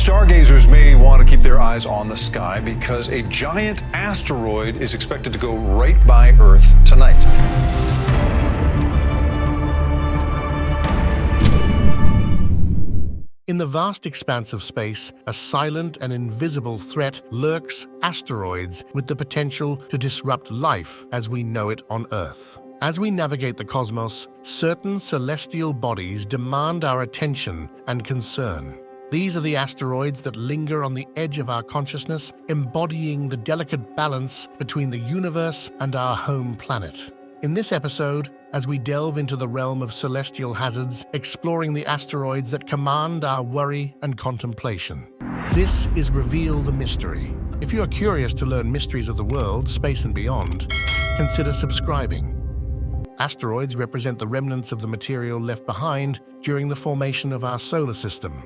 Stargazers may want to keep their eyes on the sky because a giant asteroid is expected to go right by Earth tonight. In the vast expanse of space, a silent and invisible threat lurks: asteroids with the potential to disrupt life as we know it on Earth. As we navigate the cosmos, certain celestial bodies demand our attention and concern. These are the asteroids that linger on the edge of our consciousness, embodying the delicate balance between the universe and our home planet. In this episode, as we delve into the realm of celestial hazards, exploring the asteroids that command our worry and contemplation. This is Reveal the Mystery. If you are curious to learn mysteries of the world, space and beyond, consider subscribing. Asteroids represent the remnants of the material left behind during the formation of our solar system.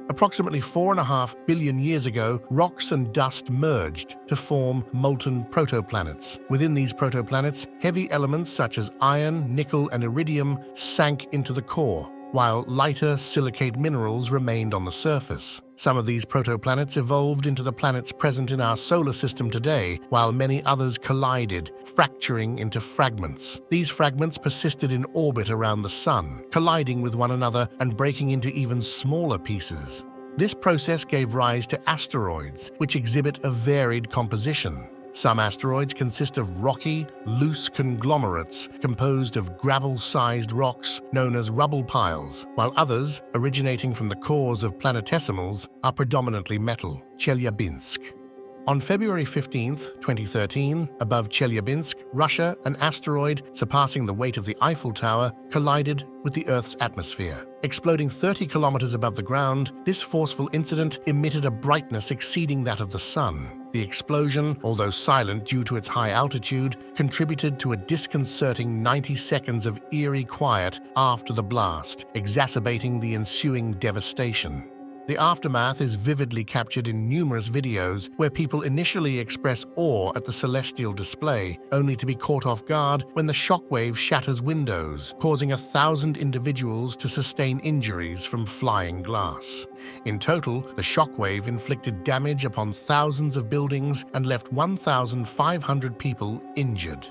Approximately 4.5 billion years ago, rocks and dust merged to form molten protoplanets. Within these protoplanets, heavy elements such as iron, nickel, and iridium sank into the core, while lighter silicate minerals remained on the surface. Some of these protoplanets evolved into the planets present in our solar system today, while many others collided, fracturing into fragments. These fragments persisted in orbit around the Sun, colliding with one another and breaking into even smaller pieces. This process gave rise to asteroids, which exhibit a varied composition. Some asteroids consist of rocky, loose conglomerates composed of gravel-sized rocks known as rubble piles, while others, originating from the cores of planetesimals, are predominantly metal. Chelyabinsk. On February 15, 2013, above Chelyabinsk, Russia, an asteroid surpassing the weight of the Eiffel Tower collided with the Earth's atmosphere. Exploding 30 kilometers above the ground, this forceful incident emitted a brightness exceeding that of the Sun. The explosion, although silent due to its high altitude, contributed to a disconcerting 90 seconds of eerie quiet after the blast, exacerbating the ensuing devastation. The aftermath is vividly captured in numerous videos where people initially express awe at the celestial display, only to be caught off guard when the shockwave shatters windows, causing 1,000 individuals to sustain injuries from flying glass. In total, the shockwave inflicted damage upon thousands of buildings and left 1,500 people injured.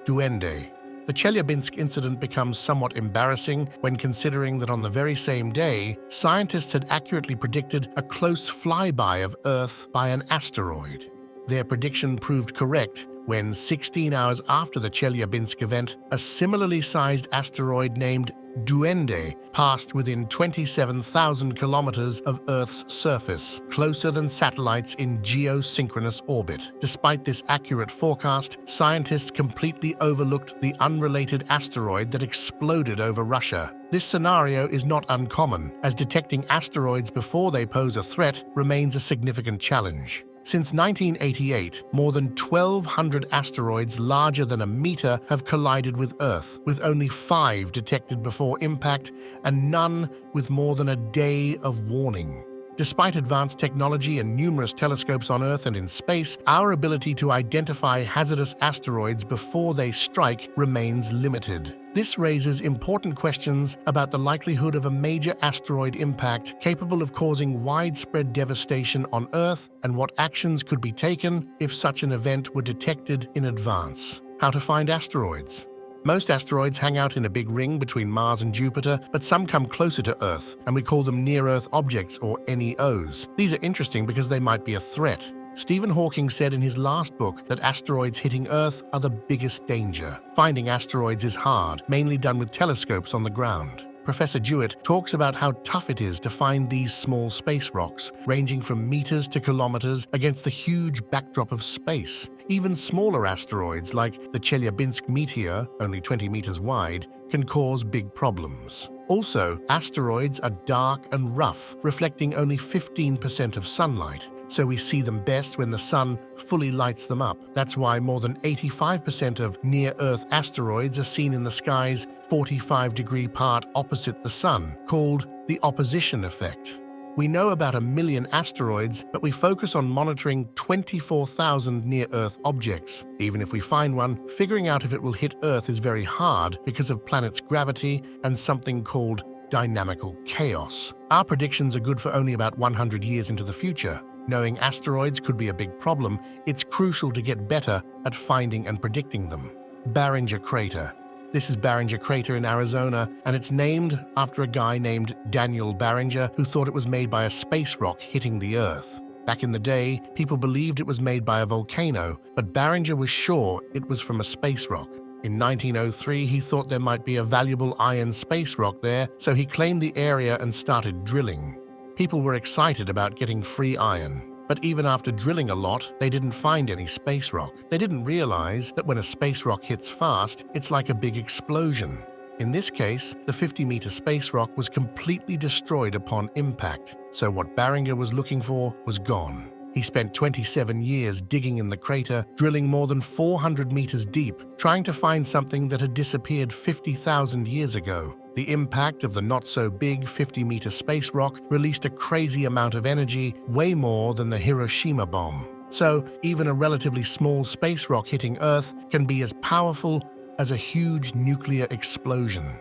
Duende. The Chelyabinsk incident becomes somewhat embarrassing when considering that on the very same day, scientists had accurately predicted a close flyby of Earth by an asteroid. Their prediction proved correct when, 16 hours after the Chelyabinsk event, a similarly sized asteroid named Duende passed within 27,000 kilometers of Earth's surface, closer than satellites in geosynchronous orbit. Despite this accurate forecast, scientists completely overlooked the unrelated asteroid that exploded over Russia. This scenario is not uncommon, as detecting asteroids before they pose a threat remains a significant challenge. Since 1988, more than 1,200 asteroids larger than a meter have collided with Earth, with only 5 detected before impact and none with more than a day of warning. Despite advanced technology and numerous telescopes on Earth and in space, our ability to identify hazardous asteroids before they strike remains limited. This raises important questions about the likelihood of a major asteroid impact capable of causing widespread devastation on Earth and what actions could be taken if such an event were detected in advance. How to find asteroids? Most asteroids hang out in a big ring between Mars and Jupiter, but some come closer to Earth, and we call them near-Earth objects, or NEOs. These are interesting because they might be a threat. Stephen Hawking said in his last book that asteroids hitting Earth are the biggest danger. Finding asteroids is hard, mainly done with telescopes on the ground. Professor Jewett talks about how tough it is to find these small space rocks, ranging from meters to kilometers against the huge backdrop of space. Even smaller asteroids, like the Chelyabinsk meteor, only 20 meters wide, can cause big problems. Also, asteroids are dark and rough, reflecting only 15% of sunlight, so we see them best when the sun fully lights them up. That's why more than 85% of near-Earth asteroids are seen in the skies 45-degree part opposite the sun, called the opposition effect. We know about 1 million asteroids, but we focus on monitoring 24,000 near-Earth objects. Even if we find one, figuring out if it will hit Earth is very hard because of planet's gravity and something called dynamical chaos. Our predictions are good for only about 100 years into the future. Knowing asteroids could be a big problem, it's crucial to get better at finding and predicting them. Barringer Crater. This is Barringer Crater in Arizona, and it's named after a guy named Daniel Barringer who thought it was made by a space rock hitting the Earth. Back in the day, people believed it was made by a volcano, but Barringer was sure it was from a space rock. In 1903, he thought there might be a valuable iron space rock there, so he claimed the area and started drilling. People were excited about getting free iron, but even after drilling a lot, they didn't find any space rock. They didn't realize that when a space rock hits fast, it's like a big explosion. In this case, the 50-meter space rock was completely destroyed upon impact, so what Barringer was looking for was gone. He spent 27 years digging in the crater, drilling more than 400 meters deep, trying to find something that had disappeared 50,000 years ago. The impact of the not-so-big 50-meter space rock released a crazy amount of energy, way more than the Hiroshima bomb. So, even a relatively small space rock hitting Earth can be as powerful as a huge nuclear explosion.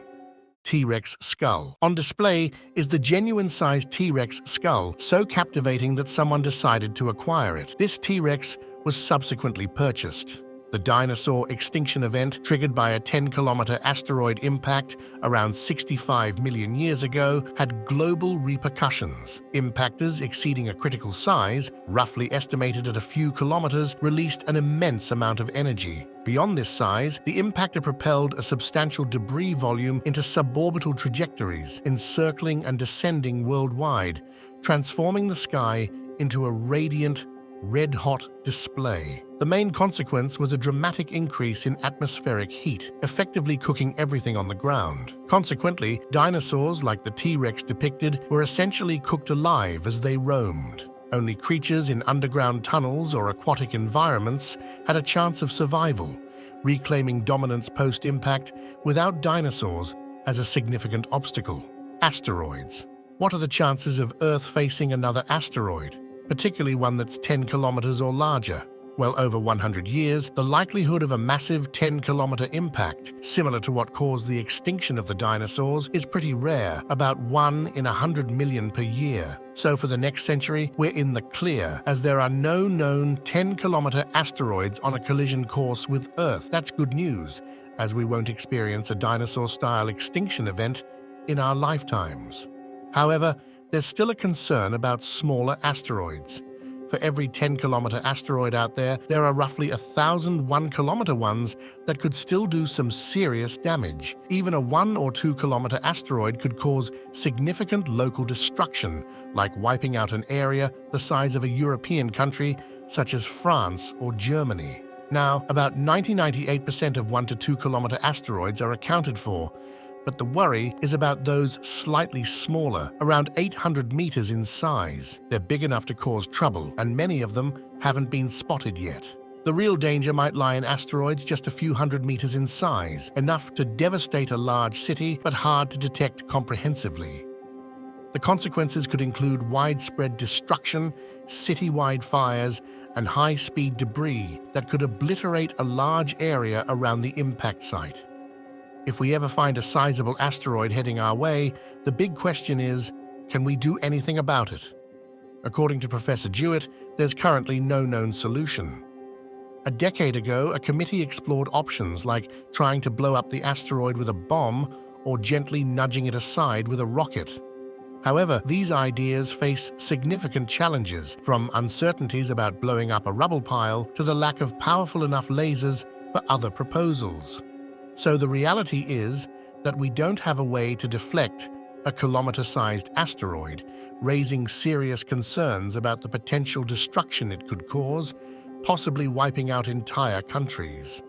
T-Rex skull. On display is the genuine-sized T-Rex skull, so captivating that someone decided to acquire it. This T-Rex was subsequently purchased. The dinosaur extinction event, triggered by a 10-kilometer asteroid impact around 65 million years ago, had global repercussions. Impactors exceeding a critical size, roughly estimated at a few kilometers, released an immense amount of energy. Beyond this size, the impactor propelled a substantial debris volume into suborbital trajectories, encircling and descending worldwide, transforming the sky into a radiant, red-hot display. The main consequence was a dramatic increase in atmospheric heat, effectively cooking everything on the ground. Consequently, dinosaurs like the T-Rex depicted were essentially cooked alive as they roamed. Only creatures in underground tunnels or aquatic environments had a chance of survival, reclaiming dominance post-impact without dinosaurs as a significant obstacle. Asteroids. What are the chances of Earth facing another asteroid, particularly one that's 10 kilometers or larger? Well, over 100 years, the likelihood of a massive 10-kilometer impact, similar to what caused the extinction of the dinosaurs, is pretty rare, about 1 in 100 million per year. So for the next century, we're in the clear, as there are no known 10-kilometer asteroids on a collision course with Earth. That's good news, as we won't experience a dinosaur-style extinction event in our lifetimes. However, there's still a concern about smaller asteroids. For every 10-kilometer asteroid out there, there are roughly 1,000 1-kilometer ones that could still do some serious damage. Even a 1 or 2-kilometer asteroid could cause significant local destruction, like wiping out an area the size of a European country, such as France or Germany. Now, about 98% of 1 to 2-kilometer asteroids are accounted for, but the worry is about those slightly smaller, around 800 meters in size. They're big enough to cause trouble, and many of them haven't been spotted yet. The real danger might lie in asteroids just a few hundred meters in size, enough to devastate a large city, but hard to detect comprehensively. The consequences could include widespread destruction, city-wide fires, and high-speed debris that could obliterate a large area around the impact site. If we ever find a sizable asteroid heading our way, the big question is, can we do anything about it? According to Professor Jewett, there's currently no known solution. A decade ago, a committee explored options like trying to blow up the asteroid with a bomb or gently nudging it aside with a rocket. However, these ideas face significant challenges, from uncertainties about blowing up a rubble pile to the lack of powerful enough lasers for other proposals. So the reality is that we don't have a way to deflect a kilometer-sized asteroid, raising serious concerns about the potential destruction it could cause, possibly wiping out entire countries.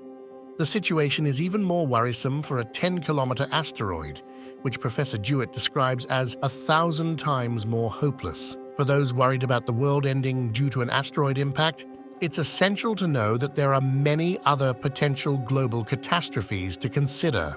The situation is even more worrisome for a 10-kilometer asteroid, which Professor Jewett describes as 1,000 times more hopeless. For those worried about the world ending due to an asteroid impact, it's essential to know that there are many other potential global catastrophes to consider.